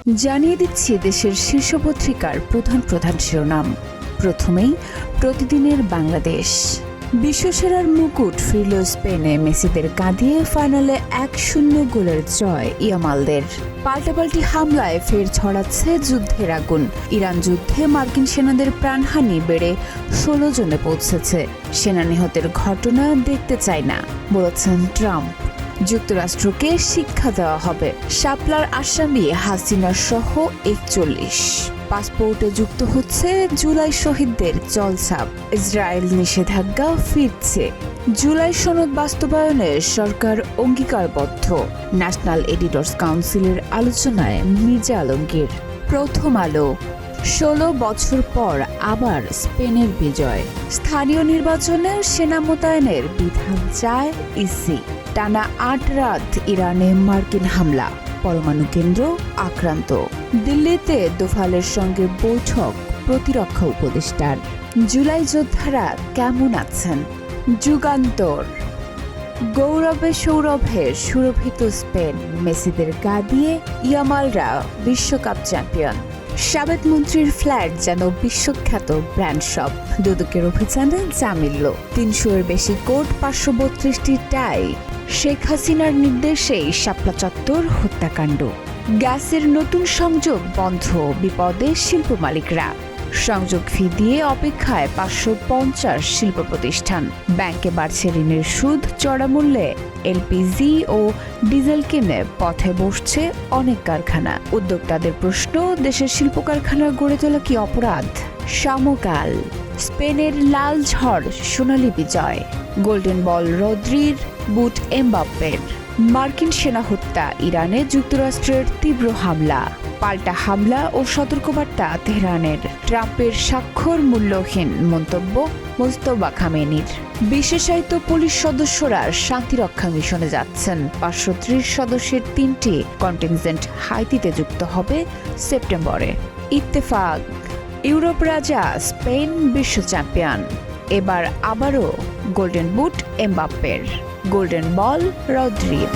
জানিয়ে দিচ্ছি দেশের শীর্ষ পত্রিকার প্রধান শিরোনাম। প্রথমেই প্রতিদিনের বাংলাদেশ। বিশ্বসেরার মুকুট ফিরল স্পেনে, মেসিদের কাঁদিয়ে ফাইনালে 1-0 গোলের জয় ইয়ামালদের। পাল্টাপাল্টি হামলায় ফের ছড়াচ্ছে যুদ্ধের আগুন। ইরান যুদ্ধে মার্কিন সেনাদের প্রাণহানি বেড়ে 16 জনে পৌঁছেছে। সেনা নিহতের ঘটনা দেখতে চায় না, বলেছেন ট্রাম্প। যুক্তরাষ্ট্রকে শিক্ষা দেওয়া হবে। শাপলার আসামি হাসিনা সহ 41। পাসপোর্টে যুক্ত হচ্ছে জুলাই শহীদদের জলছাপ। ইসরায়েল নিষেধাজ্ঞা ফিরছে। জুলাই সনদ বাস্তবায়নে সরকার অঙ্গীকারবদ্ধ। ন্যাশনাল এডিটর্স কাউন্সিলের আলোচনায় মির্জা আলমগীর। প্রথম আলো। 16 বছর পর আবার স্পেনের বিজয়। স্থানীয় নির্বাচনে সেনা মোতায়েনের বিধান চায় ইসি। টানা 8 রাত ইরানে মার্কিন হামলা, পরমাণু কেন্দ্র আক্রান্ত। দিল্লিতে দোভালের সঙ্গে বৈঠক প্রতিরক্ষা উপদেষ্টার। জুলাই যোদ্ধারা কেমন আছেন? যুগান্তর। গৌরবে সৌরভে সুরভিত স্পেন, মেসিদের গা দিয়ে ইয়ামালরা বিশ্বকাপ চ্যাম্পিয়ন। সাবেক মন্ত্রীর ফ্ল্যাট যেন বিশ্বখ্যাত ব্র্যান্ড শপ। দুদকের অভিযানে জামিল 300-এর বেশি কোর্ট, 532টি টাই। শেখ হাসিনার নির্দেশেই শাপলা চত্বর হত্যাকাণ্ড। গ্যাসের নতুন সংযোগ বন্ধ, বিপদে শিল্প মালিকরা। সংযোগ ফি দিয়ে অপেক্ষায় 550 শিল্প প্রতিষ্ঠান। ব্যাংকে বাড়ছে ঋণের সুদ, চড়া মূল্যে এলপিজি ও ডিজেল কিনে পথে বসছে অনেক কারখানা। উদ্যোক্তাদের প্রশ্ন, দেশের শিল্প কারখানা গড়ে তোলা কি অপরাধ? সমকাল। স্পেনের লাল ঝড়, সোনালী বিজয়। গোল্ডেন বল রদ্রির, বুট এমবাপ্পের। মার্কিন সেনা হত্যা, ইরানে যুক্তরাষ্ট্রের তীব্র হামলা। পাল্টা হামলা ও সতর্কবার্তা তেহরানের। ট্রাম্পের স্বাক্ষর মূল্যহীন, মন্তব্য মোস্তফা খামেনির। বিশেষায়িত পুলিশ সদস্যরা শান্তিরক্ষা মিশনে যাচ্ছেন। 530 সদস্যের 3টি কন্টিনজেন্ট হাইতিতে যুক্ত হবে সেপ্টেম্বরে। ইত্তেফাক। ইউরোপ রাজা স্পেন বিশ্ব চ্যাম্পিয়ন। এবার আবারও গোল্ডেন বুট এমবাপ্পের, গোল্ডেন বল রদ্রির।